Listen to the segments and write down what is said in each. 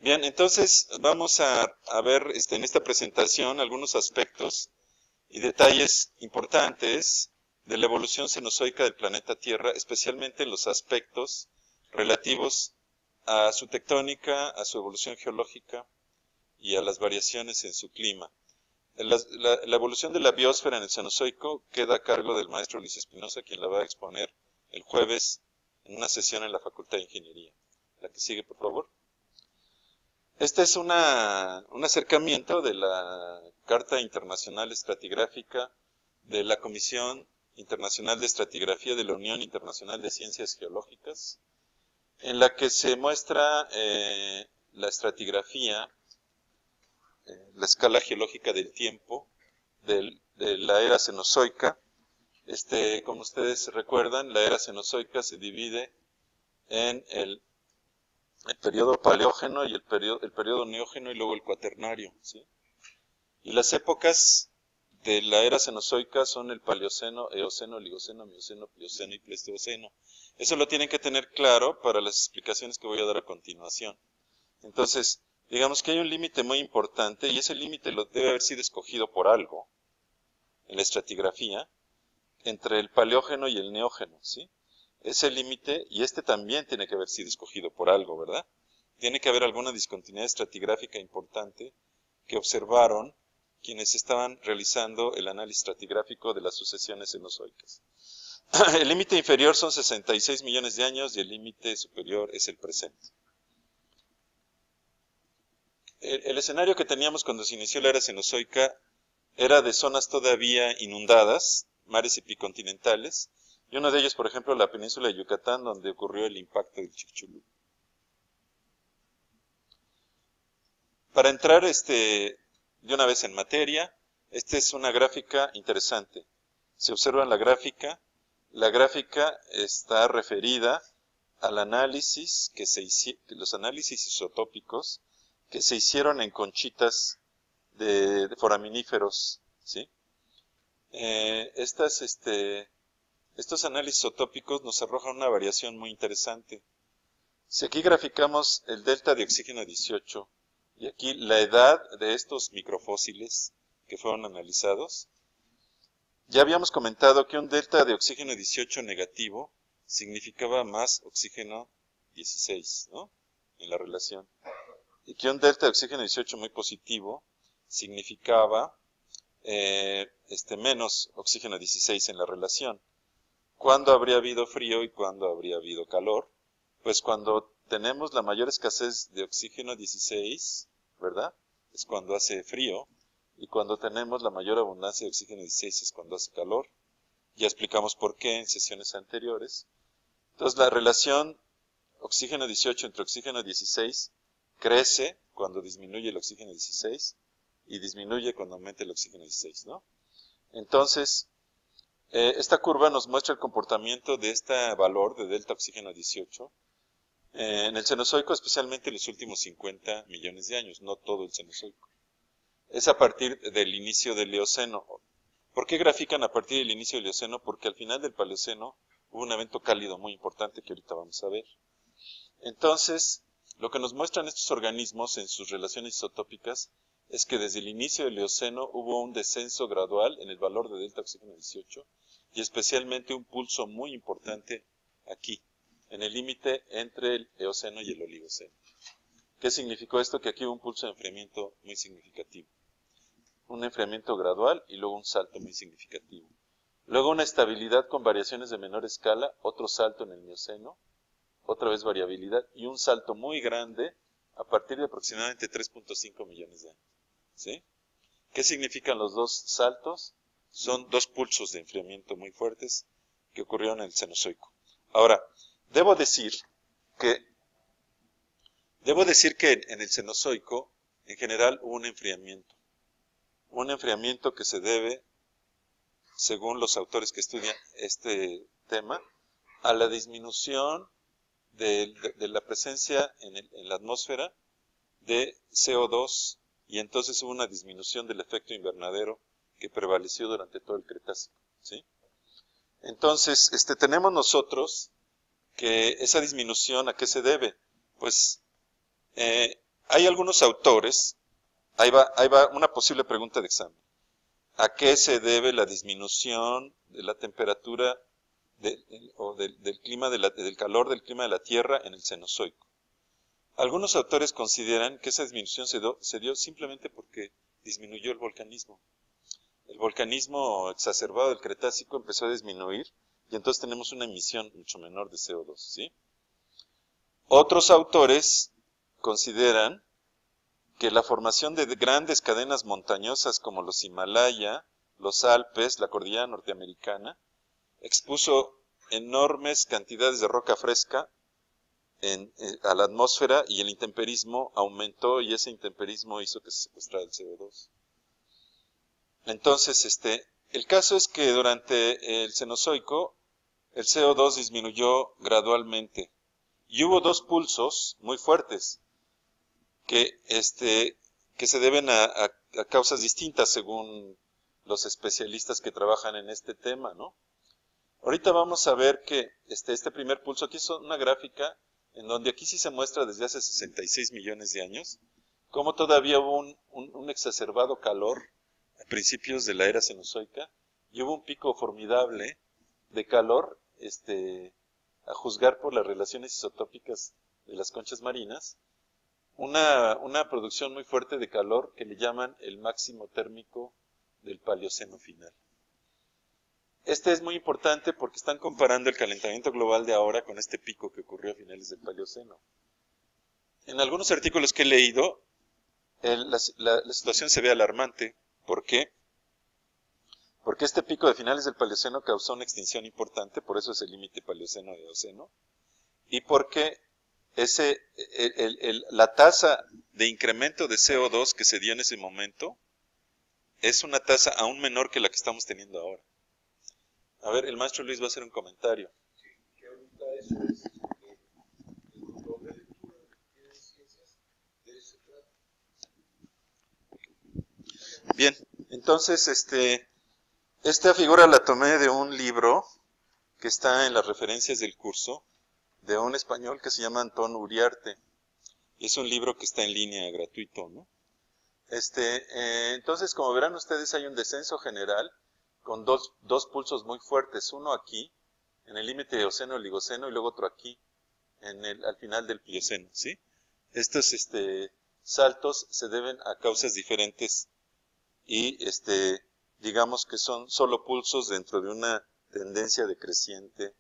Bien, entonces vamos a ver en esta presentación algunos aspectos y detalles importantes de la evolución cenozoica del planeta Tierra, especialmente los aspectos relativos a su tectónica, a su evolución geológica y a las variaciones en su clima. La evolución de la biosfera en el Cenozoico queda a cargo del maestro Luis Espinosa, quien la va a exponer el jueves en una sesión en la Facultad de Ingeniería. La que sigue, por favor. Este es un acercamiento de la Carta Internacional Estratigráfica de la Comisión Internacional de Estratigrafía de la Unión Internacional de Ciencias Geológicas, en la que se muestra la estratigrafía, la escala geológica del tiempo de la era cenozoica. Como ustedes recuerdan, la era cenozoica se divide en el periodo paleógeno y el periodo neógeno y luego el cuaternario, ¿sí? Y las épocas de la era cenozoica son el paleoceno, eoceno, ligoceno, mioceno, plioceno y pleistoceno. Eso lo tienen que tener claro para las explicaciones que voy a dar a continuación. Entonces, digamos que hay un límite muy importante y ese límite debe haber sido escogido por algo en la estratigrafía entre el paleógeno y el neógeno, ¿sí? Ese límite, y también tiene que haber sido escogido por algo, ¿verdad? Tiene que haber alguna discontinuidad estratigráfica importante que observaron quienes estaban realizando el análisis estratigráfico de las sucesiones cenozoicas. El límite inferior son 66 millones de años y el límite superior es el presente. El escenario que teníamos cuando se inició la era cenozoica era de zonas todavía inundadas, mares epicontinentales, y uno de ellos, por ejemplo, la península de Yucatán, donde ocurrió el impacto del Chicxulub. Para entrar de una vez en materia, esta es una gráfica interesante. Si observan la gráfica está referida al análisis los análisis isotópicos que se hicieron en conchitas de foraminíferos, ¿sí? Estos análisis isotópicos nos arrojan una variación muy interesante. Si aquí graficamos el delta de oxígeno 18 y aquí la edad de estos microfósiles que fueron analizados, ya habíamos comentado que un delta de oxígeno 18 negativo significaba más oxígeno 16, ¿no? En la relación. Y que un delta de oxígeno 18 muy positivo significaba menos oxígeno 16 en la relación. ¿Cuándo habría habido frío y cuándo habría habido calor? Pues cuando tenemos la mayor escasez de oxígeno 16, ¿verdad? Es cuando hace frío. Y cuando tenemos la mayor abundancia de oxígeno 16 es cuando hace calor. Ya explicamos por qué en sesiones anteriores. Entonces la relación oxígeno 18 entre oxígeno 16 crece cuando disminuye el oxígeno 16 y disminuye cuando aumenta el oxígeno 16, ¿no? Entonces, esta curva nos muestra el comportamiento de este valor de delta oxígeno 18 en el Cenozoico, especialmente en los últimos 50 millones de años, no todo el Cenozoico. Es a partir del inicio del Eoceno. ¿Por qué grafican a partir del inicio del Eoceno? Porque al final del Paleoceno hubo un evento cálido muy importante que ahorita vamos a ver. Entonces, lo que nos muestran estos organismos en sus relaciones isotópicas es que desde el inicio del Eoceno hubo un descenso gradual en el valor de delta oxígeno 18 y especialmente un pulso muy importante aquí, en el límite entre el Eoceno y el Oligoceno. ¿Qué significó esto? Que aquí hubo un pulso de enfriamiento muy significativo. Un enfriamiento gradual y luego un salto muy significativo. Luego una estabilidad con variaciones de menor escala, otro salto en el Mioceno, otra vez variabilidad y un salto muy grande a partir de aproximadamente 3.5 millones de años. ¿Sí? ¿Qué significan los dos saltos? Son dos pulsos de enfriamiento muy fuertes que ocurrieron en el Cenozoico. Ahora, debo decir que en el Cenozoico, en general, hubo un enfriamiento que se debe, según los autores que estudian este tema, a la disminución de la presencia en la atmósfera de CO2 y entonces hubo una disminución del efecto invernadero que prevaleció durante todo el Cretácico, ¿sí? Entonces, tenemos nosotros que esa disminución, ¿a qué se debe? Pues hay algunos autores, ahí va una posible pregunta de examen. ¿A qué se debe la disminución de la temperatura del clima del calor del clima de la Tierra en el Cenozoico? Algunos autores consideran que esa disminución se dio simplemente porque disminuyó el volcanismo. El volcanismo exacerbado del Cretácico empezó a disminuir y entonces tenemos una emisión mucho menor de CO2, ¿sí? Otros autores consideran que la formación de grandes cadenas montañosas como los Himalaya, los Alpes, la cordillera norteamericana, expuso enormes cantidades de roca fresca a la atmósfera y el intemperismo aumentó y ese intemperismo hizo que se secuestrara el CO2. Entonces, el caso es que durante el Cenozoico el CO2 disminuyó gradualmente y hubo dos pulsos muy fuertes que se deben a causas distintas según los especialistas que trabajan en este tema, ¿no? Ahorita vamos a ver que este primer pulso, aquí es una gráfica en donde aquí sí se muestra desde hace 66 millones de años, cómo todavía hubo un exacerbado calor a principios de la era cenozoica, y hubo un pico formidable de calor, a juzgar por las relaciones isotópicas de las conchas marinas, una producción muy fuerte de calor que le llaman el máximo térmico del Paleoceno final. Este es muy importante porque están comparando el calentamiento global de ahora con este pico que ocurrió a finales del Paleoceno. En algunos artículos que he leído, la situación se ve alarmante. ¿Por qué? Porque este pico de finales del Paleoceno causó una extinción importante, por eso es el límite Paleoceno-Eoceno, y porque la tasa de incremento de CO2 que se dio en ese momento es una tasa aún menor que la que estamos teniendo ahora. A ver, el maestro Luis va a hacer un comentario. Sí, que ahorita eso es el control de lectura de ciencias, de eso se trata. Bien, entonces, esta figura la tomé de un libro que está en las referencias del curso, de un español que se llama Antón Uriarte. Y es un libro que está en línea, gratuito, ¿no? Entonces, como verán ustedes, hay un descenso general con dos pulsos muy fuertes, uno aquí, en el límite de Eoceno-Oligoceno, y luego otro aquí, al final del Plioceno, ¿sí? Estos saltos se deben a causas diferentes y digamos que son solo pulsos dentro de una tendencia decreciente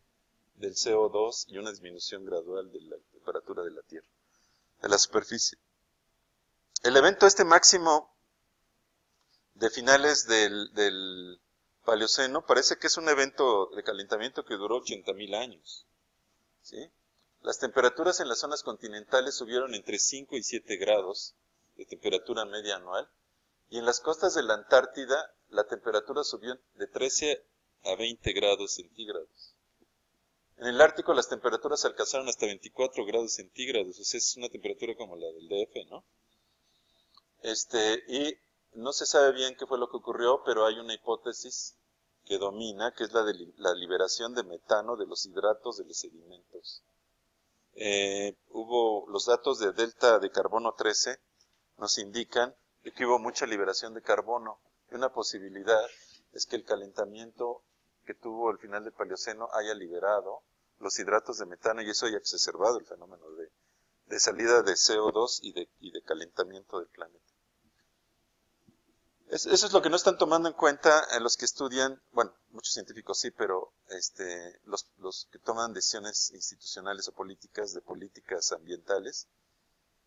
del CO2 y una disminución gradual de la temperatura de la Tierra, de la superficie. El evento máximo de finales del Paleoceno parece que es un evento de calentamiento que duró 80.000 años, ¿sí? Las temperaturas en las zonas continentales subieron entre 5 y 7 grados de temperatura media anual, y en las costas de la Antártida la temperatura subió de 13 a 20 grados centígrados. En el Ártico las temperaturas alcanzaron hasta 24 grados centígrados, o sea, es una temperatura como la del DF, ¿no? Y no se sabe bien qué fue lo que ocurrió, pero hay una hipótesis que domina, que es la de la liberación de metano de los hidratos de los sedimentos. Los datos de delta de carbono 13 nos indican que hubo mucha liberación de carbono, y una posibilidad es que el calentamiento que tuvo al final del Paleoceno haya liberado los hidratos de metano y eso haya exacerbado el fenómeno de salida de CO2 y de calentamiento del planeta. Eso es lo que no están tomando en cuenta los que estudian, bueno, muchos científicos sí, pero los que toman decisiones institucionales o políticas, de políticas ambientales,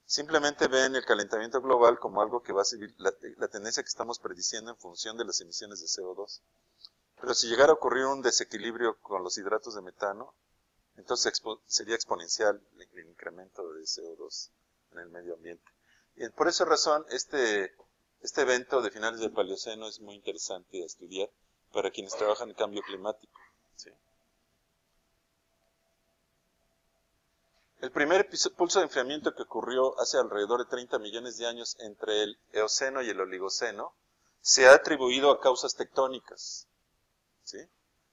simplemente ven el calentamiento global como algo que va a seguir la tendencia que estamos prediciendo en función de las emisiones de CO2. Pero si llegara a ocurrir un desequilibrio con los hidratos de metano, entonces sería exponencial el incremento de CO2 en el medio ambiente. Y por esa razón, este evento de finales del Paleoceno es muy interesante de estudiar para quienes trabajan en cambio climático, ¿sí? El primer pulso de enfriamiento que ocurrió hace alrededor de 30 millones de años entre el Eoceno y el Oligoceno se ha atribuido a causas tectónicas, ¿sí?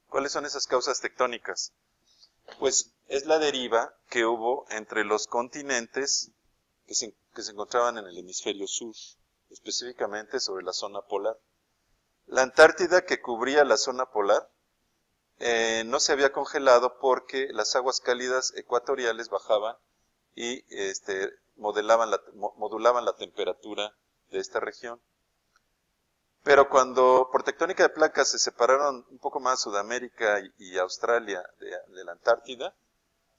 ¿Cuáles son esas causas tectónicas? Pues es la deriva que hubo entre los continentes que se encontraban en el hemisferio sur, específicamente sobre la zona polar. La Antártida, que cubría la zona polar, no se había congelado porque las aguas cálidas ecuatoriales bajaban y modulaban la temperatura de esta región. Pero cuando por tectónica de placas se separaron un poco más Sudamérica y Australia de la Antártida,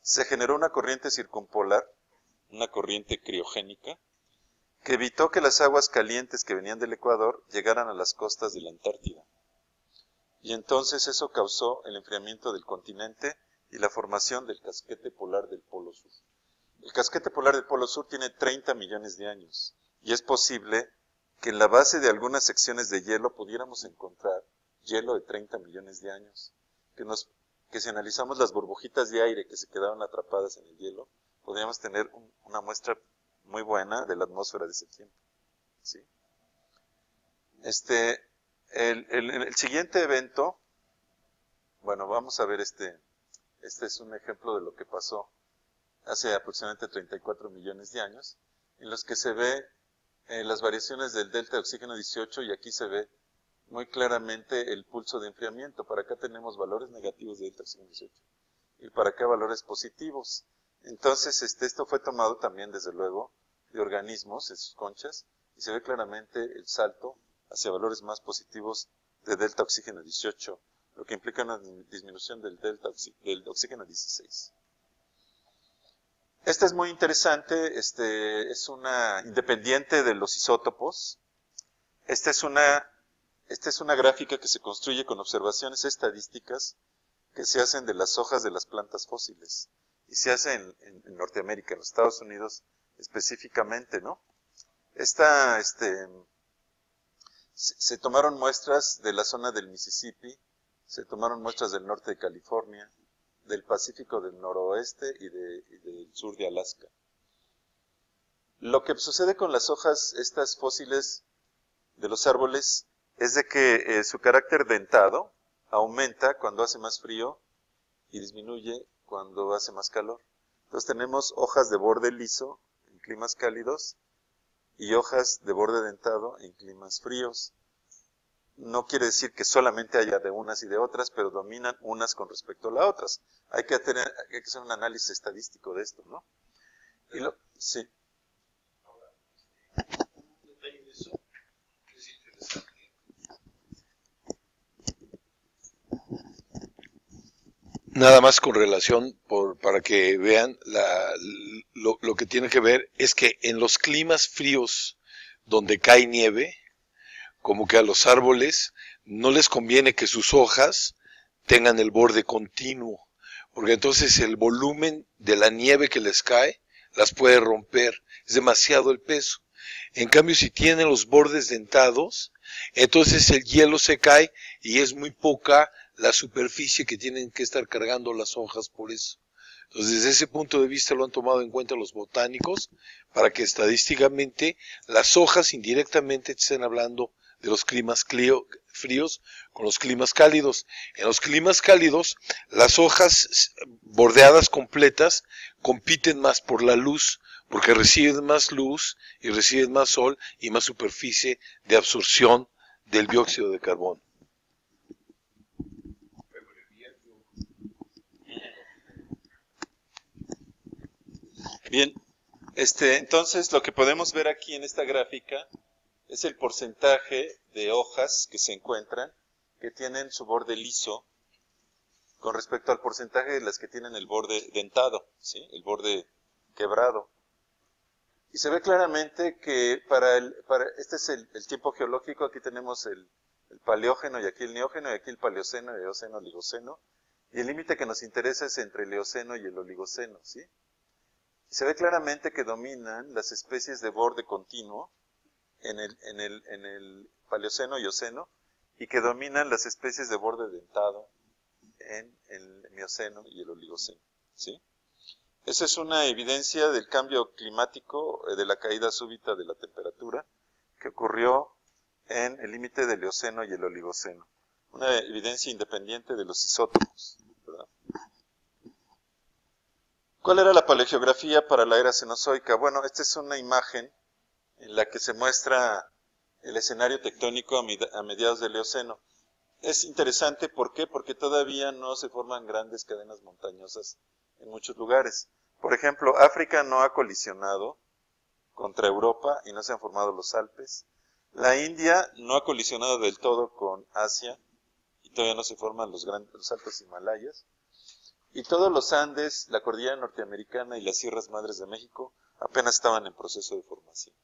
se generó una corriente circumpolar, una corriente criogénica, que evitó que las aguas calientes que venían del Ecuador llegaran a las costas de la Antártida. Y entonces eso causó el enfriamiento del continente y la formación del casquete polar del Polo Sur. El casquete polar del Polo Sur tiene 30 millones de años, y es posible que en la base de algunas secciones de hielo pudiéramos encontrar hielo de 30 millones de años, que si analizamos las burbujitas de aire que se quedaban atrapadas en el hielo, podríamos tener una muestra muy buena de la atmósfera de ese tiempo, ¿sí? El siguiente evento, bueno, vamos a ver este es un ejemplo de lo que pasó hace aproximadamente 34 millones de años, en los que se ve las variaciones del delta de oxígeno 18, y aquí se ve muy claramente el pulso de enfriamiento. Para acá tenemos valores negativos de delta de oxígeno 18 y para acá valores positivos. Entonces, esto fue tomado también, desde luego, de organismos en sus conchas, y se ve claramente el salto hacia valores más positivos de delta oxígeno 18, lo que implica una disminución del del oxígeno 16. Esta es muy interesante, es una independiente de los isótopos. Esta es una gráfica que se construye con observaciones estadísticas que se hacen de las hojas de las plantas fósiles, y se hace en Norteamérica, en los Estados Unidos específicamente, ¿no? Se tomaron muestras de la zona del Mississippi, se tomaron muestras del norte de California, del Pacífico del noroeste y del sur de Alaska. Lo que sucede con las hojas, estas fósiles de los árboles, es de que su carácter dentado aumenta cuando hace más frío y disminuye cuando hace más calor. Entonces tenemos hojas de borde liso en climas cálidos y hojas de borde dentado en climas fríos. No quiere decir que solamente haya de unas y de otras, pero dominan unas con respecto a las otras. Hay que hacer un análisis estadístico de esto, ¿no? Sí. Ahora, un detalle de eso es interesante. Nada más con relación, para que vean lo que tiene que ver, es que en los climas fríos donde cae nieve, como que a los árboles no les conviene que sus hojas tengan el borde continuo, porque entonces el volumen de la nieve que les cae las puede romper, es demasiado el peso. En cambio, si tienen los bordes dentados, entonces el hielo se cae y es muy poca la superficie que tienen que estar cargando las hojas por eso. Entonces, desde ese punto de vista lo han tomado en cuenta los botánicos para que estadísticamente las hojas indirectamente estén hablando de los climas fríos con los climas cálidos. En los climas cálidos, las hojas bordeadas completas compiten más por la luz, porque reciben más luz y reciben más sol y más superficie de absorción del dióxido de carbono. Bien, entonces lo que podemos ver aquí en esta gráfica es el porcentaje de hojas que se encuentran que tienen su borde liso con respecto al porcentaje de las que tienen el borde dentado, ¿sí? El borde quebrado. Y se ve claramente que este es el tiempo geológico. Aquí tenemos el paleógeno y aquí el neógeno, y aquí el paleoceno, el eoceno, el oligoceno. Y el límite que nos interesa es entre el eoceno y el oligoceno, ¿sí? Y se ve claramente que dominan las especies de borde continuo en el paleoceno y eoceno, y que dominan las especies de borde dentado en el mioceno y el oligoceno, ¿sí? Esa es una evidencia del cambio climático, de la caída súbita de la temperatura que ocurrió en el límite del eoceno y el oligoceno. Una evidencia independiente de los isótopos, ¿verdad? ¿Cuál era la paleogeografía para la era cenozoica? Bueno, esta es una imagen en la que se muestra el escenario tectónico a mediados del Eoceno. Es interesante, ¿por qué? Porque todavía no se forman grandes cadenas montañosas en muchos lugares. Por ejemplo, África no ha colisionado contra Europa y no se han formado los Alpes. La India no ha colisionado del todo con Asia y todavía no se forman los altos Himalayas. Y todos los Andes, la cordillera norteamericana y las Sierras Madres de México apenas estaban en proceso de formación.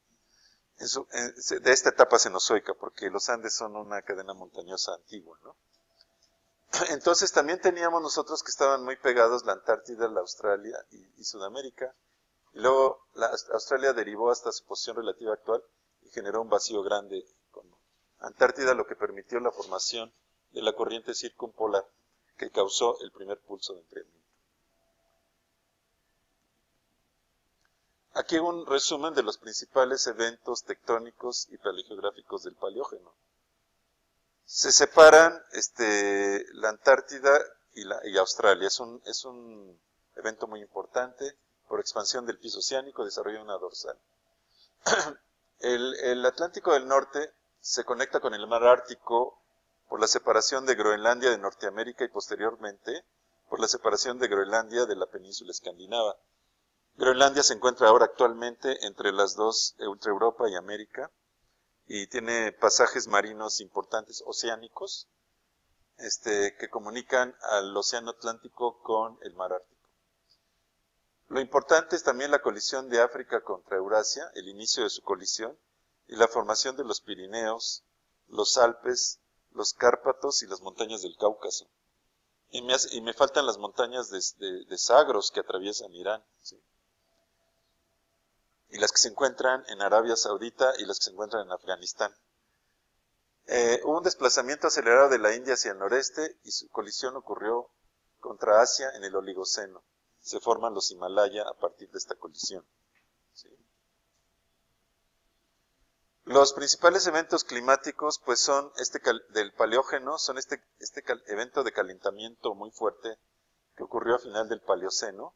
De esta etapa cenozoica, porque los Andes son una cadena montañosa antigua, ¿no? Entonces también teníamos nosotros que estaban muy pegados la Antártida, la Australia y Sudamérica. Y luego la Australia derivó hasta su posición relativa actual y generó un vacío grande con Antártida, lo que permitió la formación de la corriente circumpolar que causó el primer pulso de enfriamiento. Aquí un resumen de los principales eventos tectónicos y paleogeográficos del Paleógeno. Se separan la Antártida y Australia. Es un evento muy importante por expansión del piso oceánico, desarrolla una dorsal. El Atlántico del Norte se conecta con el mar Ártico por la separación de Groenlandia de Norteamérica y posteriormente por la separación de Groenlandia de la península escandinava. Groenlandia se encuentra ahora actualmente entre las dos, entre Europa y América, y tiene pasajes marinos importantes, oceánicos, que comunican al Océano Atlántico con el mar Ártico. Lo importante es también la colisión de África contra Eurasia, el inicio de su colisión, y la formación de los Pirineos, los Alpes, los Cárpatos y las montañas del Cáucaso. Y me faltan las montañas de Zagros que atraviesan Irán, ¿sí? Y las que se encuentran en Arabia Saudita y las que se encuentran en Afganistán. Hubo un desplazamiento acelerado de la India hacia el noreste y su colisión ocurrió contra Asia en el Oligoceno. Se forman los Himalaya a partir de esta colisión, ¿sí? Los principales eventos climáticos pues son del Paleógeno, son este evento de calentamiento muy fuerte que ocurrió a final del Paleoceno,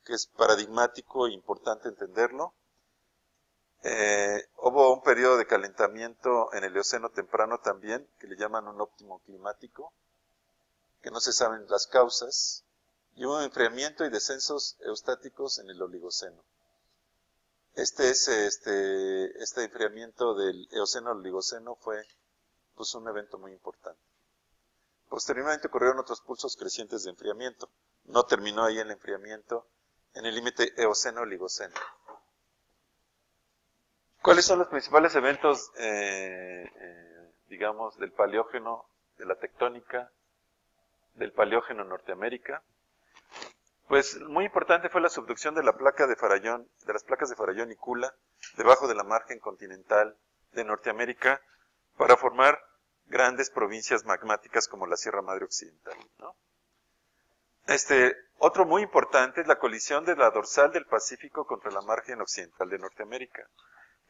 que es paradigmático e importante entenderlo. Hubo un periodo de calentamiento en el Eoceno temprano también, que le llaman un óptimo climático, que no se saben las causas, y hubo enfriamiento y descensos eustáticos en el Oligoceno. Este enfriamiento del Eoceno al Oligoceno fue pues un evento muy importante. Posteriormente ocurrieron otros pulsos crecientes de enfriamiento. No terminó ahí el enfriamiento en el límite Eoceno-Oligoceno. ¿Cuáles son los principales eventos, digamos, del Paleógeno, de la tectónica, del Paleógeno en Norteamérica? Pues muy importante fue la subducción de la placa de Farallón, de las placas de Farallón y Kula, debajo de la margen continental de Norteamérica, para formar grandes provincias magmáticas como la Sierra Madre Occidental, ¿no? Otro muy importante es la colisión de la dorsal del Pacífico contra la margen occidental de Norteamérica.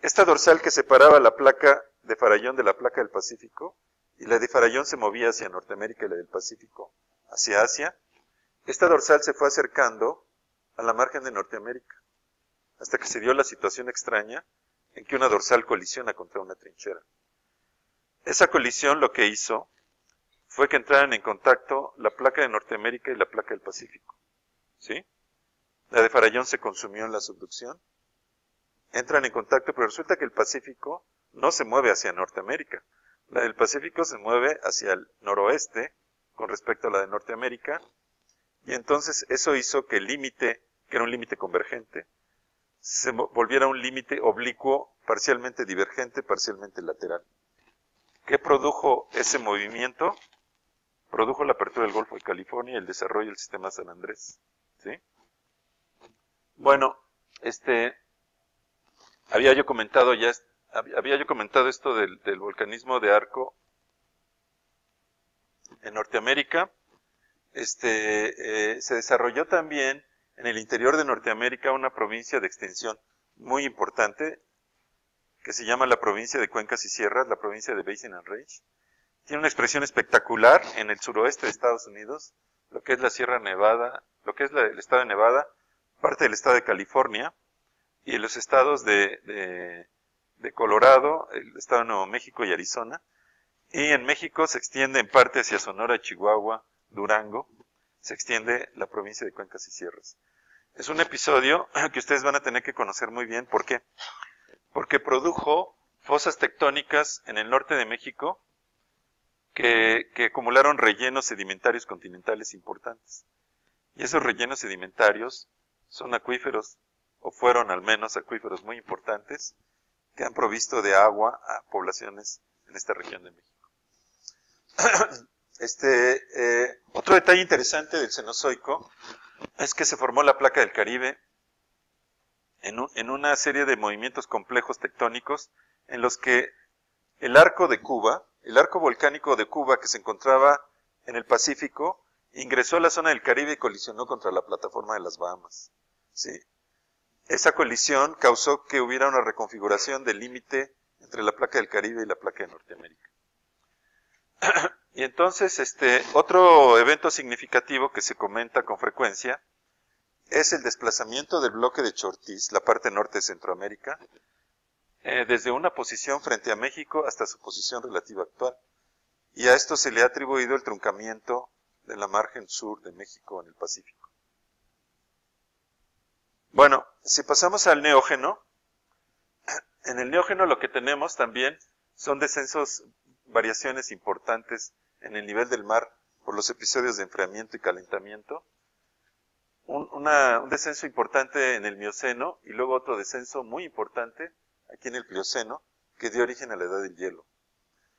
Esta dorsal que separaba la placa de Farallón de la placa del Pacífico, y la de Farallón se movía hacia Norteamérica y la del Pacífico hacia Asia, esta dorsal se fue acercando a la margen de Norteamérica, hasta que se dio la situación extraña en que una dorsal colisiona contra una trinchera. Esa colisión lo que hizo fue que entraran en contacto la placa de Norteamérica y la placa del Pacífico, ¿sí? La de Farallón se consumió en la subducción, entran en contacto, pero resulta que el Pacífico no se mueve hacia Norteamérica. La del Pacífico se mueve hacia el noroeste con respecto a la de Norteamérica, y entonces eso hizo que el límite, que era un límite convergente, se volviera un límite oblicuo, parcialmente divergente, parcialmente lateral. ¿Qué produjo ese movimiento? Produjo la apertura del Golfo de California y el desarrollo del sistema San Andrés, ¿sí? Bueno, había yo comentado esto del volcanismo de Arco en Norteamérica. Se desarrolló también en el interior de Norteamérica una provincia de extensión muy importante que se llama la provincia de Cuencas y Sierras, la provincia de Basin and Range. Tiene una expresión espectacular en el suroeste de Estados Unidos, lo que es la Sierra Nevada, lo que es el estado de Nevada, parte del estado de California y los estados de Colorado, el estado de Nuevo México y Arizona. Y en México se extiende en parte hacia Sonora, Chihuahua, Durango. Se extiende la provincia de Cuencas y Sierras. Es un episodio que ustedes van a tener que conocer muy bien. ¿Por qué? Porque produjo fosas tectónicas en el norte de México que acumularon rellenos sedimentarios continentales importantes. Y esos rellenos sedimentarios son acuíferos, o fueron al menos acuíferos muy importantes, que han provisto de agua a poblaciones en esta región de México. Otro detalle interesante del Cenozoico es que se formó la placa del Caribe en una serie de movimientos complejos tectónicos en los que el arco de Cuba, el arco volcánico de Cuba que se encontraba en el Pacífico, ingresó a la zona del Caribe y colisionó contra la plataforma de las Bahamas. ¿Sí? Esa colisión causó que hubiera una reconfiguración del límite entre la placa del Caribe y la placa de Norteamérica. Y entonces, otro evento significativo que se comenta con frecuencia es el desplazamiento del bloque de Chortiz, la parte norte de Centroamérica, desde una posición frente a México hasta su posición relativa actual. Y a esto se le ha atribuido el truncamiento de la margen sur de México en el Pacífico. Bueno, si pasamos al Neógeno, en el Neógeno lo que tenemos también son descensos, variaciones importantes en el nivel del mar por los episodios de enfriamiento y calentamiento. Un descenso importante en el Mioceno y luego otro descenso muy importante aquí en el Plioceno que dio origen a la edad del hielo.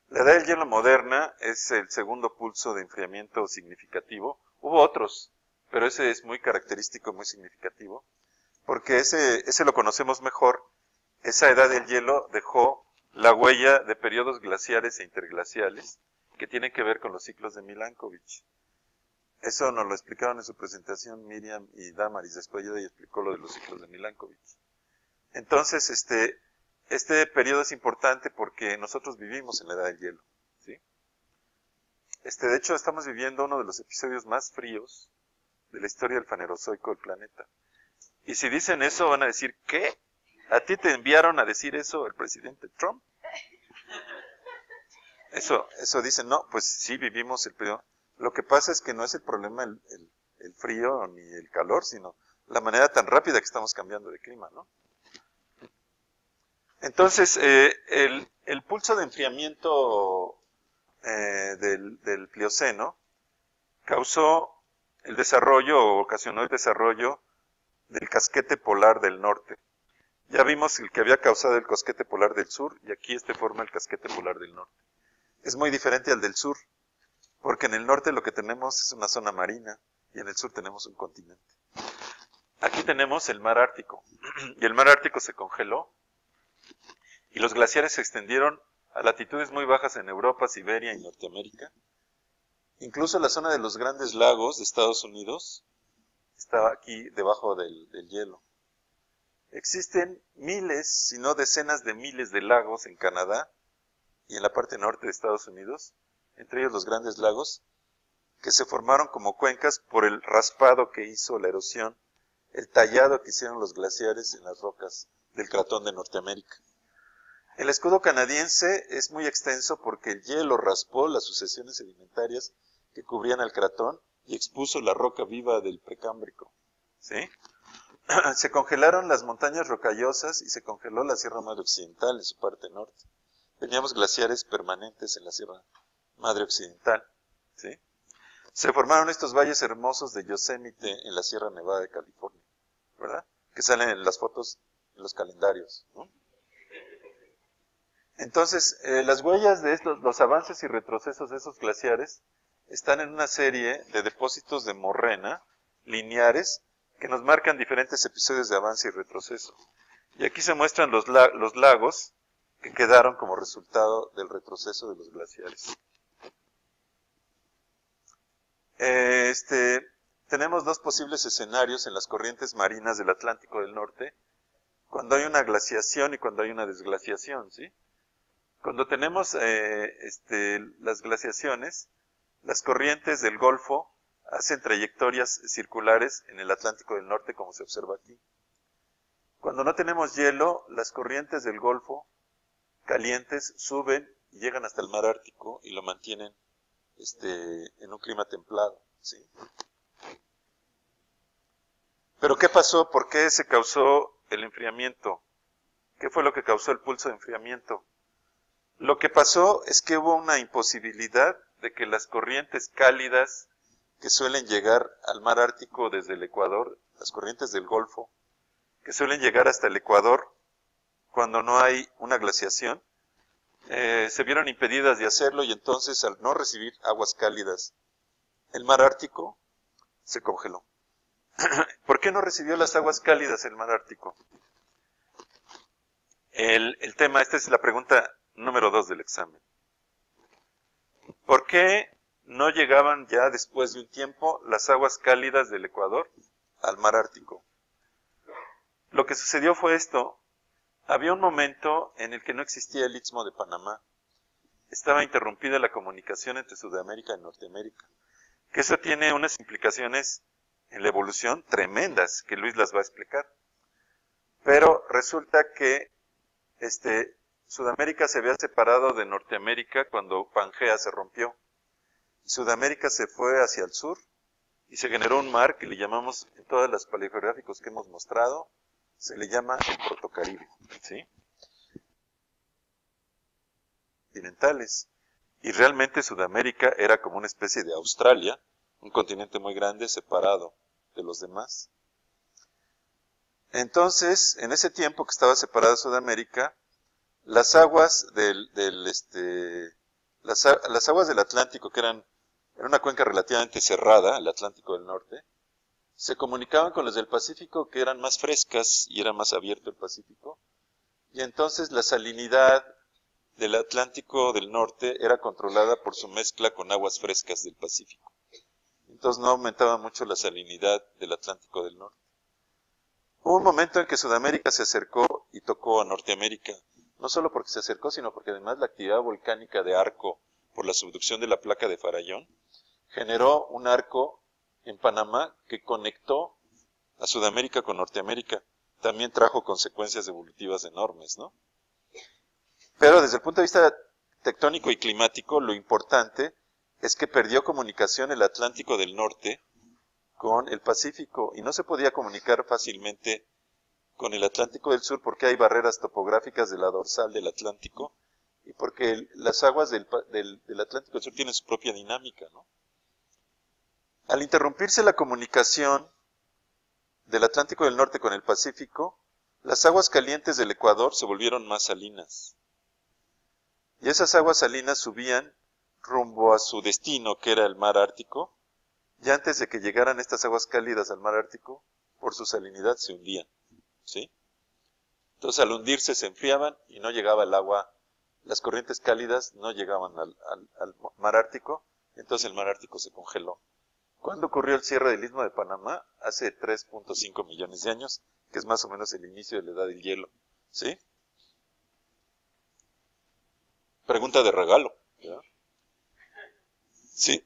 La edad del hielo moderna es el segundo pulso de enfriamiento significativo. Hubo otros, pero ese es muy característico, muy significativo, porque ese lo conocemos mejor. Esa edad del hielo dejó la huella de periodos glaciares e interglaciales que tienen que ver con los ciclos de Milankovitch. Eso nos lo explicaron en su presentación Miriam y Damaris, después ella explicó lo de los ciclos de Milankovitch. Entonces, este periodo es importante porque nosotros vivimos en la edad del hielo, ¿sí? De hecho, estamos viviendo uno de los episodios más fríos de la historia del Fanerozoico del planeta. Y si dicen eso, van a decir, ¿qué? ¿A ti te enviaron a decir eso el presidente Trump? Eso dicen, no, pues sí vivimos el periodo. Lo que pasa es que no es el problema el frío ni el calor, sino la manera tan rápida que estamos cambiando de clima, ¿no? Entonces, el pulso de enfriamiento del Plioceno causó el desarrollo, o ocasionó el desarrollo del casquete polar del norte. Ya vimos el que había causado el casquete polar del sur, y aquí forma el casquete polar del norte. Es muy diferente al del sur, porque en el norte lo que tenemos es una zona marina, y en el sur tenemos un continente. Aquí tenemos el mar Ártico, y el mar Ártico se congeló, y los glaciares se extendieron a latitudes muy bajas en Europa, Siberia y Norteamérica. Incluso la zona de los grandes lagos de Estados Unidos está aquí debajo del hielo. Existen miles, si no decenas de miles de lagos en Canadá y en la parte norte de Estados Unidos, entre ellos los grandes lagos, que se formaron como cuencas por el raspado que hizo la erosión, el tallado que hicieron los glaciares en las rocas del cratón de Norteamérica. El escudo canadiense es muy extenso porque el hielo raspó las sucesiones sedimentarias que cubrían el cratón y expuso la roca viva del Precámbrico, ¿sí? Se congelaron las montañas rocallosas y se congeló la Sierra Madre Occidental en su parte norte. Teníamos glaciares permanentes en la Sierra Madre Occidental, ¿sí? Se formaron estos valles hermosos de Yosemite en la Sierra Nevada de California, ¿verdad? Que salen en las fotos en los calendarios, ¿no? Entonces, las huellas de los avances y retrocesos de esos glaciares están en una serie de depósitos de morrena lineares que nos marcan diferentes episodios de avance y retroceso. Y aquí se muestran los lagos que quedaron como resultado del retroceso de los glaciares. Tenemos dos posibles escenarios en las corrientes marinas del Atlántico del Norte, cuando hay una glaciación y cuando hay una desglaciación, ¿sí? Cuando tenemos las glaciaciones, las corrientes del Golfo hacen trayectorias circulares en el Atlántico del Norte, como se observa aquí. Cuando no tenemos hielo, las corrientes del Golfo calientes suben y llegan hasta el mar Ártico y lo mantienen en un clima templado, ¿sí? Pero ¿qué pasó? ¿Por qué se causó el enfriamiento? ¿Qué fue lo que causó el pulso de enfriamiento? Lo que pasó es que hubo una imposibilidad de que las corrientes cálidas que suelen llegar al mar Ártico desde el Ecuador, las corrientes del Golfo, que suelen llegar hasta el Ecuador cuando no hay una glaciación, se vieron impedidas de hacerlo y entonces al no recibir aguas cálidas, el mar Ártico se congeló. ¿Por qué no recibió las aguas cálidas el mar Ártico? El tema, esta es la pregunta número 2 del examen. ¿Por qué no llegaban ya después de un tiempo las aguas cálidas del Ecuador al mar Ártico? Lo que sucedió fue esto. Había un momento en el que no existía el Istmo de Panamá. Estaba interrumpida la comunicación entre Sudamérica y Norteamérica. Que eso tiene unas implicaciones en la evolución tremendas, que Luis las va a explicar. Pero resulta que Sudamérica se había separado de Norteamérica cuando Pangea se rompió. Sudamérica se fue hacia el sur y se generó un mar que le llamamos, en todas las paleogeográficos que hemos mostrado, se le llama el Protocaribe, ¿sí? Continentales. Y realmente Sudamérica era como una especie de Australia, un continente muy grande separado de los demás. Entonces, en ese tiempo que estaba separada Sudamérica, las aguas las aguas del Atlántico, que era una cuenca relativamente cerrada, el Atlántico del Norte, se comunicaban con las del Pacífico, que eran más frescas y era más abierto el Pacífico, y entonces la salinidad del Atlántico del Norte era controlada por su mezcla con aguas frescas del Pacífico. Entonces no aumentaba mucho la salinidad del Atlántico del Norte. Hubo un momento en que Sudamérica se acercó y tocó a Norteamérica, no solo porque se acercó, sino porque además la actividad volcánica de Arco, por la subducción de la placa de Farallón, generó un arco en Panamá que conectó a Sudamérica con Norteamérica. También trajo consecuencias evolutivas enormes, ¿no? Pero desde el punto de vista tectónico y climático, lo importante es que perdió comunicación el Atlántico del Norte con el Pacífico y no se podía comunicar fácilmente con el Atlántico del Sur porque hay barreras topográficas de la dorsal del Atlántico y porque las aguas del Atlántico del Sur tienen su propia dinámica, ¿no? Al interrumpirse la comunicación del Atlántico del Norte con el Pacífico, las aguas calientes del Ecuador se volvieron más salinas. Y esas aguas salinas subían rumbo a su destino, que era el mar Ártico, y antes de que llegaran estas aguas cálidas al mar Ártico, por su salinidad se hundían, ¿sí? Entonces al hundirse se enfriaban y no llegaba el agua, las corrientes cálidas no llegaban al mar Ártico, entonces el mar Ártico se congeló. ¿Cuándo ocurrió el cierre del Istmo de Panamá? Hace 3.5 millones de años, que es más o menos el inicio de la edad del hielo, ¿sí? Pregunta de regalo, ¿ya? Sí.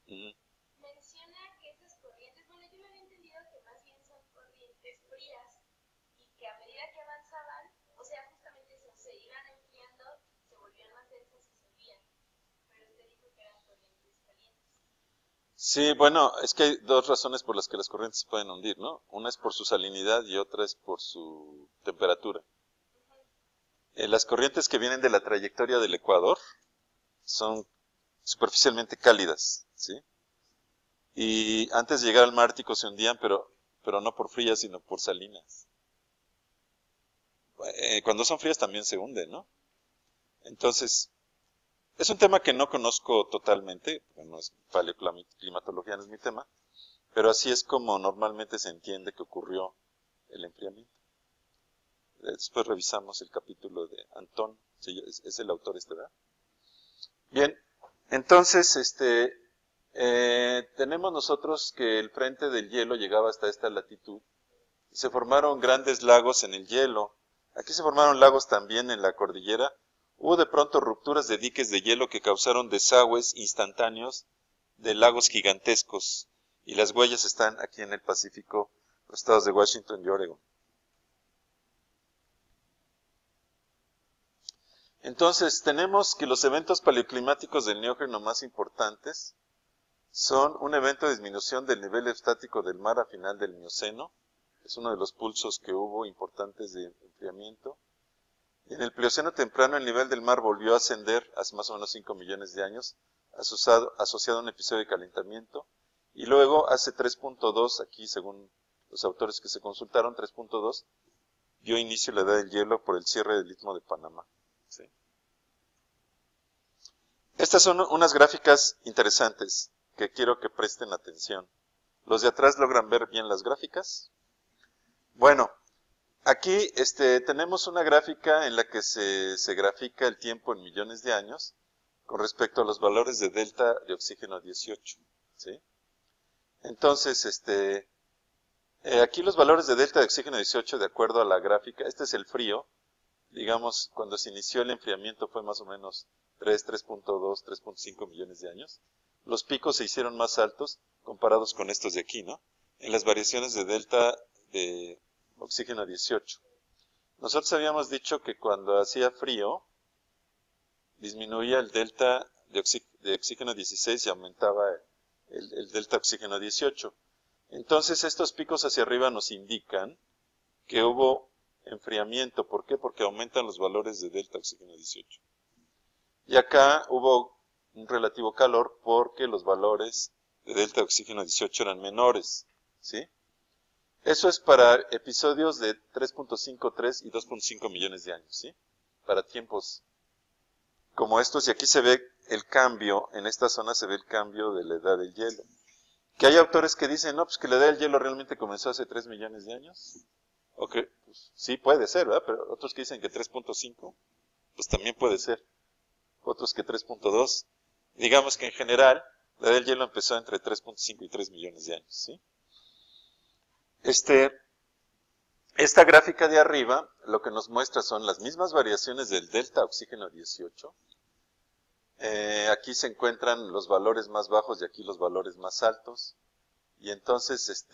Menciona que esas corrientes, bueno, yo lo había entendido que más bien son corrientes frías y que a medida que avanzaban, o sea, justamente eso, se iban enfriando, se volvían más densas y se hundían. Pero usted dijo que eran corrientes calientes. Sí, bueno, es que hay dos razones por las que las corrientes se pueden hundir, ¿no? Una es por su salinidad y otra es por su temperatura. Las corrientes que vienen de la trayectoria del Ecuador son superficialmente cálidas, ¿sí? Y antes de llegar al mar Ártico se hundían, pero no por frías, sino por salinas. Cuando son frías también se hunden, ¿no? Entonces, es un tema que no conozco totalmente, no es paleoclimatología, no es mi tema, pero así es como normalmente se entiende que ocurrió el enfriamiento. Después revisamos el capítulo de Antón, sí, es el autor ¿verdad? Bien, entonces, tenemos nosotros que el frente del hielo llegaba hasta esta latitud y se formaron grandes lagos en el hielo. Aquí se formaron lagos también en la cordillera. Hubo de pronto rupturas de diques de hielo que causaron desagües instantáneos de lagos gigantescos. Y las huellas están aquí en el Pacífico, los estados de Washington y Oregon. Entonces, tenemos que los eventos paleoclimáticos del Neógeno más importantes son un evento de disminución del nivel estático del mar a final del Mioceno. Es uno de los pulsos que hubo importantes de enfriamiento. Y en el Plioceno temprano el nivel del mar volvió a ascender hace más o menos 5 millones de años, asociado a un episodio de calentamiento. Y luego hace 3.2, aquí según los autores que se consultaron, 3.2, dio inicio a la edad del hielo por el cierre del Istmo de Panamá. ¿Sí? Estas son unas gráficas interesantes que quiero que presten atención. ¿Los de atrás logran ver bien las gráficas? Bueno, aquí tenemos una gráfica en la que se grafica el tiempo en millones de años con respecto a los valores de delta de oxígeno 18. ¿Sí? Entonces, aquí los valores de delta de oxígeno 18 de acuerdo a la gráfica, este es el frío, digamos, cuando se inició el enfriamiento fue más o menos 3.2, 3.5 millones de años. Los picos se hicieron más altos comparados con estos de aquí, ¿no? En las variaciones de delta de oxígeno 18. Nosotros habíamos dicho que cuando hacía frío, disminuía el delta de oxígeno 16 y aumentaba el delta oxígeno 18. Entonces estos picos hacia arriba nos indican que hubo enfriamiento. ¿Por qué? Porque aumentan los valores de delta oxígeno 18. Y acá hubo un relativo calor porque los valores de delta oxígeno 18 eran menores. ¿Sí? Eso es para episodios de 3.5, 3 y 2.5 millones de años. ¿Sí? Para tiempos como estos. Y aquí se ve el cambio, en esta zona se ve el cambio de la edad del hielo. Que hay autores que dicen, no, pues que la edad del hielo realmente comenzó hace 3 millones de años. O que, pues, sí puede ser, ¿verdad? Pero otros que dicen que 3.5, pues también puede ser. Otros que 3.2. Digamos que en general, la edad del hielo empezó entre 3.5 y 3 millones de años, ¿sí? Esta gráfica de arriba, lo que nos muestra son las mismas variaciones del delta oxígeno 18. Aquí se encuentran los valores más bajos y aquí los valores más altos. Y entonces,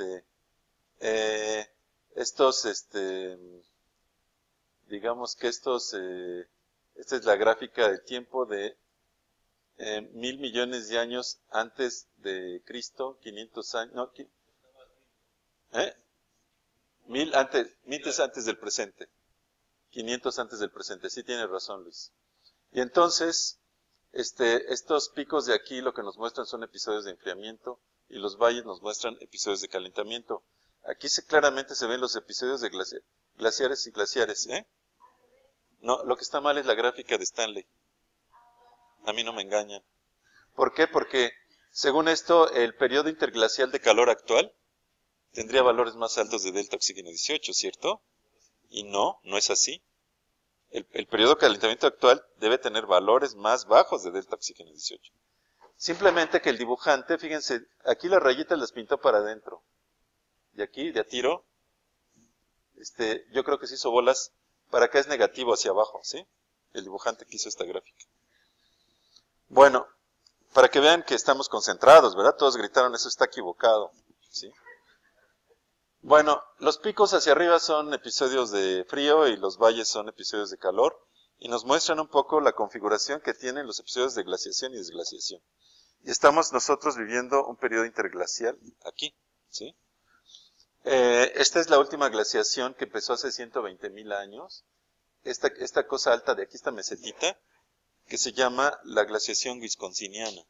digamos que esta es la gráfica del tiempo de 1.000 millones de años antes de Cristo, 500 años, no, 1000 antes del presente, 500 antes del presente, sí tienes razón Luis. Y entonces, estos picos de aquí lo que nos muestran son episodios de enfriamiento y los valles nos muestran episodios de calentamiento. Aquí claramente se ven los episodios de glaciares y glaciares, ¿eh? No, lo que está mal es la gráfica de Stanley. A mí no me engañan. ¿Por qué? Porque, según esto, el periodo interglacial de calor actual tendría valores más altos de delta oxígeno 18, ¿cierto? Y no es así. El periodo de calentamiento actual debe tener valores más bajos de delta oxígeno 18. Simplemente que el dibujante, fíjense, aquí las rayitas las pintó para adentro. Y aquí, de a tiro, yo creo que se hizo bolas. Para acá es negativo hacia abajo, ¿sí? El dibujante que hizo esta gráfica. Bueno, para que vean que estamos concentrados, ¿verdad? Todos gritaron, eso está equivocado, ¿sí? Bueno, los picos hacia arriba son episodios de frío y los valles son episodios de calor. Y nos muestran un poco la configuración que tienen los episodios de glaciación y desglaciación. Y estamos nosotros viviendo un periodo interglacial aquí, ¿sí? Esta es la última glaciación que empezó hace 120,000 años. Esta cosa alta de aquí, esta mesetita, que se llama la glaciación wisconsiniana.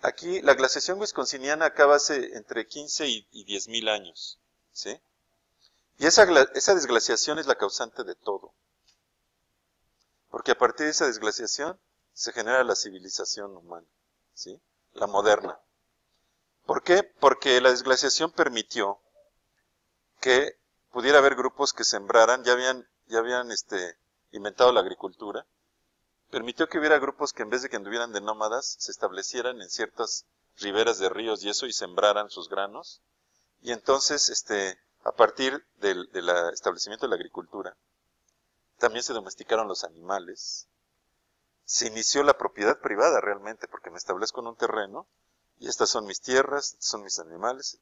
Aquí, la glaciación wisconsiniana acaba hace entre 15 y 10,000 años, ¿sí? Y esa desglaciación es la causante de todo. Porque a partir de esa desglaciación se genera la civilización humana, ¿sí? La moderna. ¿Por qué? Porque la desglaciación permitió que pudiera haber grupos que sembraran, ya habían inventado la agricultura, permitió que hubiera grupos que en vez de que anduvieran de nómadas, se establecieran en ciertas riberas de ríos y eso y sembraran sus granos. Y entonces, a partir del establecimiento de la agricultura, también se domesticaron los animales, se inició la propiedad privada realmente, porque me establezco en un terreno, y estas son mis tierras, estos son mis animales,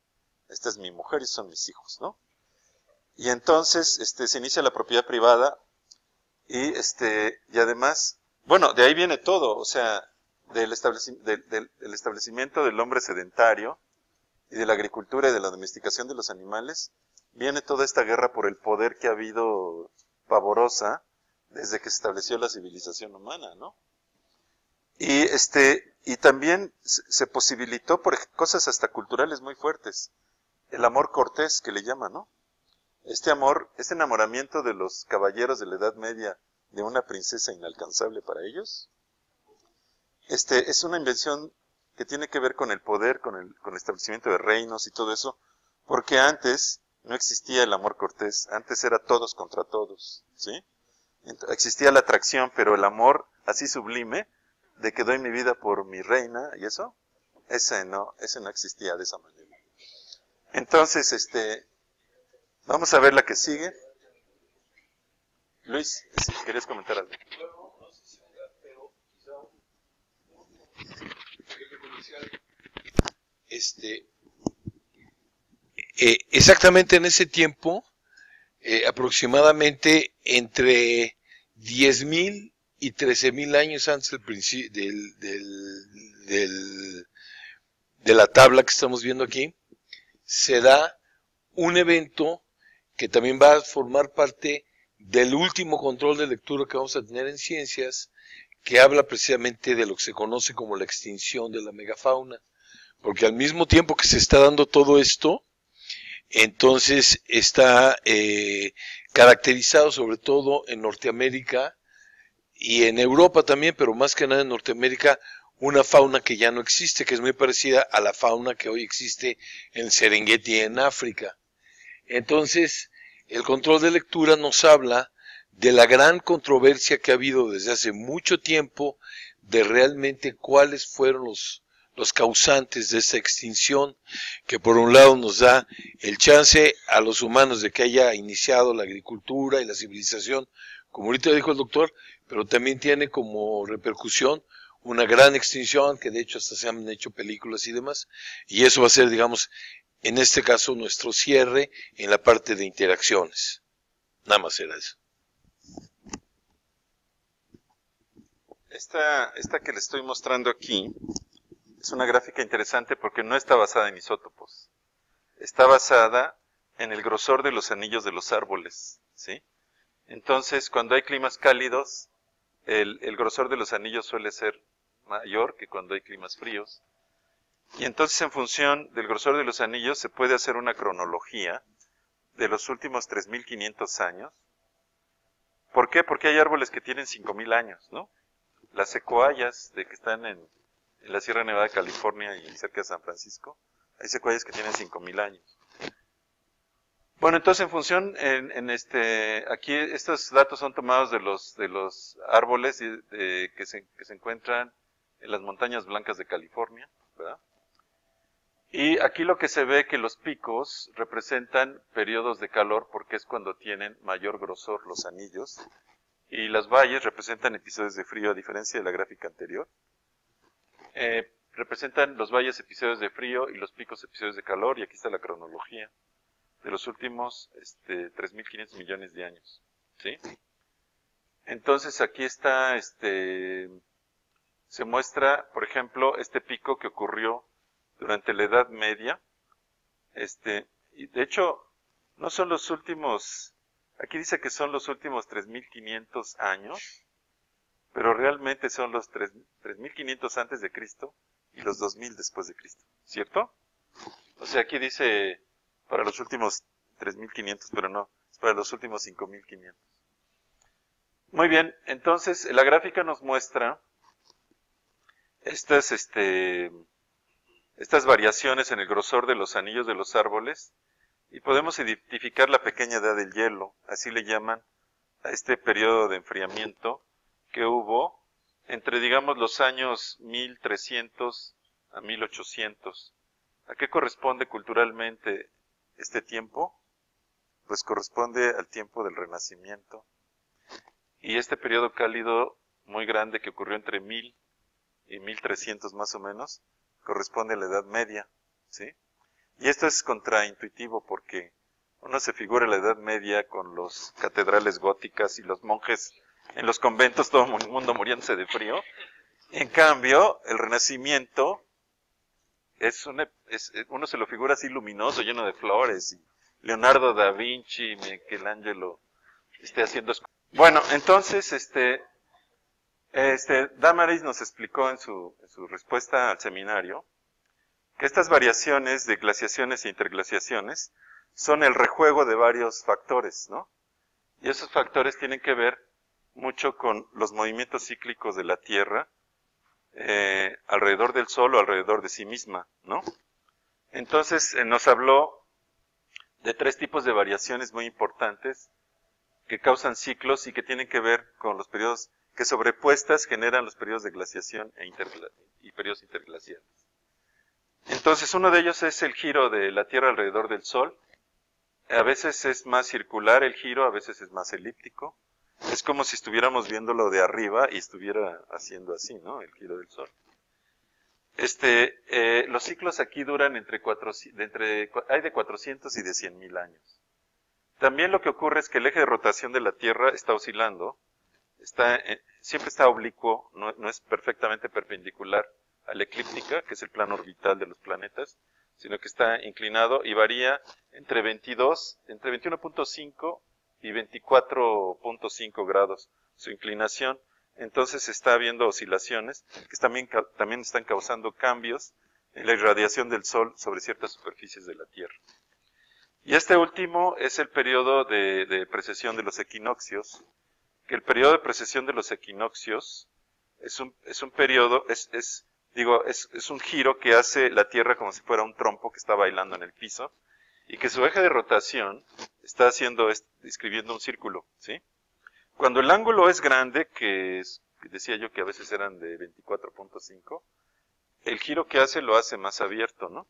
esta es mi mujer y estos son mis hijos, ¿no? Y entonces se inicia la propiedad privada, y además, bueno, de ahí viene todo, o sea, del establecimiento del hombre sedentario, y de la agricultura y de la domesticación de los animales, viene toda esta guerra por el poder que ha habido pavorosa desde que se estableció la civilización humana, ¿no? Y también se posibilitó por cosas hasta culturales muy fuertes. El amor cortés, que le llaman, ¿no? Este amor, este enamoramiento de los caballeros de la Edad Media de una princesa inalcanzable para ellos, es una invención que tiene que ver con el poder, con el establecimiento de reinos y todo eso, porque antes no existía el amor cortés, antes era todos contra todos, ¿sí? Existía la atracción, pero el amor así sublime, de que doy mi vida por mi reina, y eso, ese no existía de esa manera. Entonces, vamos a ver la que sigue. Luis, si querías comentar algo. Bueno, no sé si será, pero quizá un pequeño comercial. Exactamente en ese tiempo, aproximadamente entre 10.000 y 13.000 años antes de la tabla que estamos viendo aquí, se da un evento que también va a formar parte del último control de lectura que vamos a tener en ciencias, que habla precisamente de lo que se conoce como la extinción de la megafauna, porque al mismo tiempo que se está dando todo esto, entonces está caracterizado sobre todo en Norteamérica y en Europa también, pero más que nada en Norteamérica, una fauna que ya no existe, que es muy parecida a la fauna que hoy existe en Serengeti en África. Entonces, el control de lectura nos habla de la gran controversia que ha habido desde hace mucho tiempo de realmente cuáles fueron los causantes de esta extinción, que por un lado nos da el chance a los humanos de que haya iniciado la agricultura y la civilización, como ahorita dijo el doctor, pero también tiene como repercusión una gran extinción, que de hecho hasta se han hecho películas y demás, y eso va a ser, digamos, en este caso nuestro cierre en la parte de interacciones. Nada más era eso. Esta que le estoy mostrando aquí es una gráfica interesante porque no está basada en isótopos. Está basada en el grosor de los anillos de los árboles, ¿sí? Entonces, cuando hay climas cálidos, el grosor de los anillos suele ser mayor que cuando hay climas fríos. Y entonces, en función del grosor de los anillos, se puede hacer una cronología de los últimos 3.500 años. ¿Por qué? Porque hay árboles que tienen 5.000 años, ¿no? Las secuoyas que están en la Sierra Nevada de California y cerca de San Francisco, hay secuoyas que tienen 5.000 años. Bueno, entonces en función, aquí estos datos son tomados de los árboles que se encuentran en las montañas blancas de California, ¿verdad? Y aquí lo que se ve que los picos representan periodos de calor porque es cuando tienen mayor grosor los anillos, y las valles representan episodios de frío, a diferencia de la gráfica anterior. Representan los valles episodios de frío y los picos episodios de calor, y aquí está la cronología de los últimos 3.500 millones de años, ¿sí? Entonces aquí está, se muestra, por ejemplo, este pico que ocurrió durante la Edad Media, y de hecho, no son los últimos, aquí dice que son los últimos 3.500 años, pero realmente son los 3.500 antes de Cristo y los 2.000 después de Cristo, ¿cierto? O sea, aquí dice para los últimos 3.500, pero no, es para los últimos 5.500. Muy bien, entonces la gráfica nos muestra estas variaciones en el grosor de los anillos de los árboles, y podemos identificar la pequeña edad del hielo, así le llaman a este periodo de enfriamiento que hubo entre, digamos, los años 1300 a 1800. ¿A qué corresponde culturalmente este tiempo? Pues corresponde al tiempo del Renacimiento. y este periodo cálido muy grande que ocurrió entre 1000 y 1300 más o menos, corresponde a la Edad Media, ¿sí? Y esto es contraintuitivo porque uno se figura la Edad Media con los catedrales góticas y los monjes en los conventos, todo el mundo muriéndose de frío. En cambio, el Renacimiento uno se lo figura así luminoso, lleno de flores, y Leonardo da Vinci, Michelangelo, haciendo... Bueno, entonces, Damaris nos explicó en su respuesta al seminario que estas variaciones de glaciaciones e interglaciaciones son el rejuego de varios factores, ¿no? Y esos factores tienen que ver mucho con los movimientos cíclicos de la Tierra alrededor del Sol o alrededor de sí misma, ¿no? Entonces nos habló de 3 tipos de variaciones muy importantes que causan ciclos y que tienen que ver con los periodos que sobrepuestas generan los periodos de glaciación y periodos interglaciales. Entonces uno de ellos es el giro de la Tierra alrededor del Sol. A veces es más circular el giro, a veces es más elíptico. Es como si estuviéramos viéndolo de arriba y estuviera haciendo así, ¿no? El giro del Sol. Los ciclos aquí duran hay de 400 y de 100.000 años. También lo que ocurre es que el eje de rotación de la Tierra está oscilando, siempre está oblicuo, no es perfectamente perpendicular a la eclíptica, que es el plano orbital de los planetas, sino que está inclinado y varía entre 21.5 y 24.5 grados su inclinación. Entonces está habiendo oscilaciones que también están causando cambios en la irradiación del Sol sobre ciertas superficies de la Tierra. Y este último es el periodo de precesión de los equinoccios, que el periodo de precesión de los equinoccios es un periodo, es un giro que hace la Tierra como si fuera un trompo que está bailando en el piso, y que su eje de rotación está describiendo un círculo, ¿sí? Cuando el ángulo es grande, que decía yo que a veces eran de 24.5, el giro que hace lo hace más abierto, ¿no?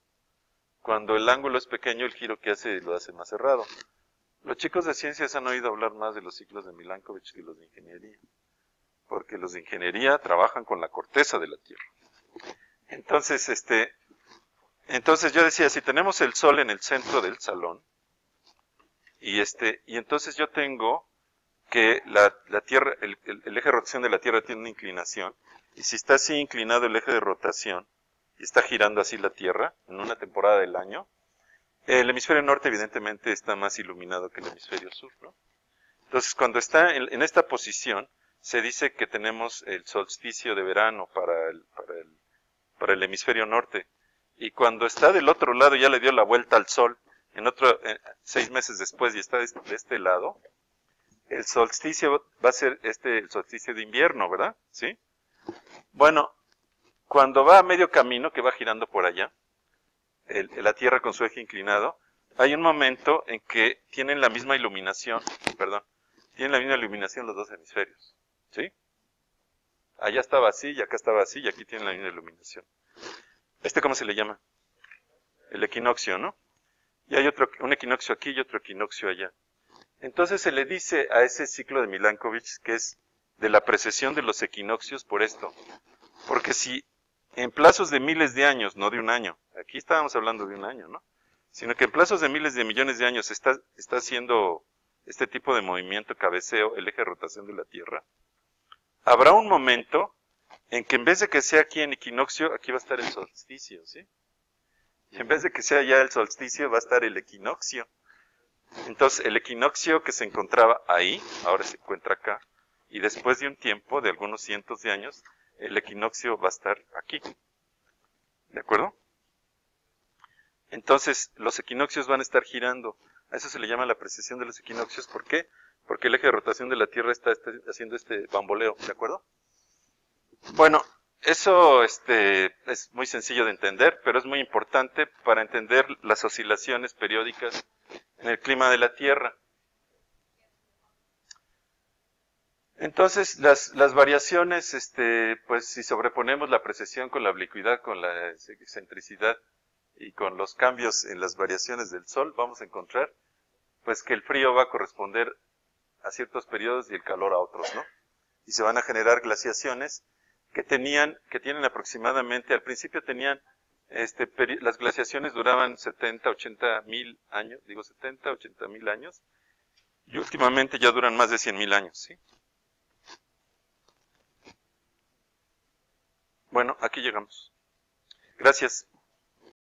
Cuando el ángulo es pequeño, el giro que hace lo hace más cerrado. Los chicos de ciencias han oído hablar más de los ciclos de Milankovitch que los de ingeniería, porque los de ingeniería trabajan con la corteza de la Tierra. Entonces, yo decía, si tenemos el Sol en el centro del salón, y entonces yo tengo que la Tierra, el eje de rotación de la Tierra tiene una inclinación, y si está así inclinado el eje de rotación, y está girando así la Tierra en una temporada del año, el hemisferio norte evidentemente está más iluminado que el hemisferio sur, ¿no? Entonces, cuando está en esta posición, se dice que tenemos el solsticio de verano para el hemisferio norte, y cuando está del otro lado, ya le dio la vuelta al Sol, 6 meses después, y está de este lado, el solsticio va a ser el solsticio de invierno, ¿verdad? ¿Sí? Bueno, cuando va a medio camino, que va girando por allá, la Tierra con su eje inclinado, hay un momento en que tienen la misma iluminación los dos hemisferios, ¿sí? Allá estaba así, y acá estaba así, y aquí tienen la misma iluminación. ¿Cómo se le llama? El equinoccio, ¿no? Y hay un equinoccio aquí y otro equinoccio allá. Entonces se le dice a ese ciclo de Milankovitch que es de la precesión de los equinoccios por esto. Porque si en plazos de miles de años, no de un año, aquí estábamos hablando de un año, ¿no? Sino que en plazos de miles de millones de años está haciendo este tipo de movimiento, cabeceo, el eje de rotación de la Tierra, habrá un momento en que en vez de que sea aquí en equinoccio, aquí va a estar el solsticio, ¿sí? Y en vez de que sea ya el solsticio, va a estar el equinoccio. Entonces, el equinoccio que se encontraba ahí, ahora se encuentra acá, y después de un tiempo, de algunos cientos de años, el equinoccio va a estar aquí. ¿De acuerdo? Entonces, los equinoccios van a estar girando. A eso se le llama la precesión de los equinoccios. ¿Por qué? Porque el eje de rotación de la Tierra está haciendo este bamboleo. ¿De acuerdo? Bueno, eso es muy sencillo de entender, pero es muy importante para entender las oscilaciones periódicas en el clima de la Tierra. Entonces, las variaciones, pues si sobreponemos la precesión con la oblicuidad, con la excentricidad y con los cambios en las variaciones del Sol, vamos a encontrar pues que el frío va a corresponder a ciertos periodos y el calor a otros, ¿no? Y se van a generar glaciaciones que tienen aproximadamente, al principio tenían, las glaciaciones duraban 70, 80 mil años, 70, 80 mil años, y últimamente ya duran más de 100 mil años, ¿sí? Bueno, aquí llegamos. Gracias.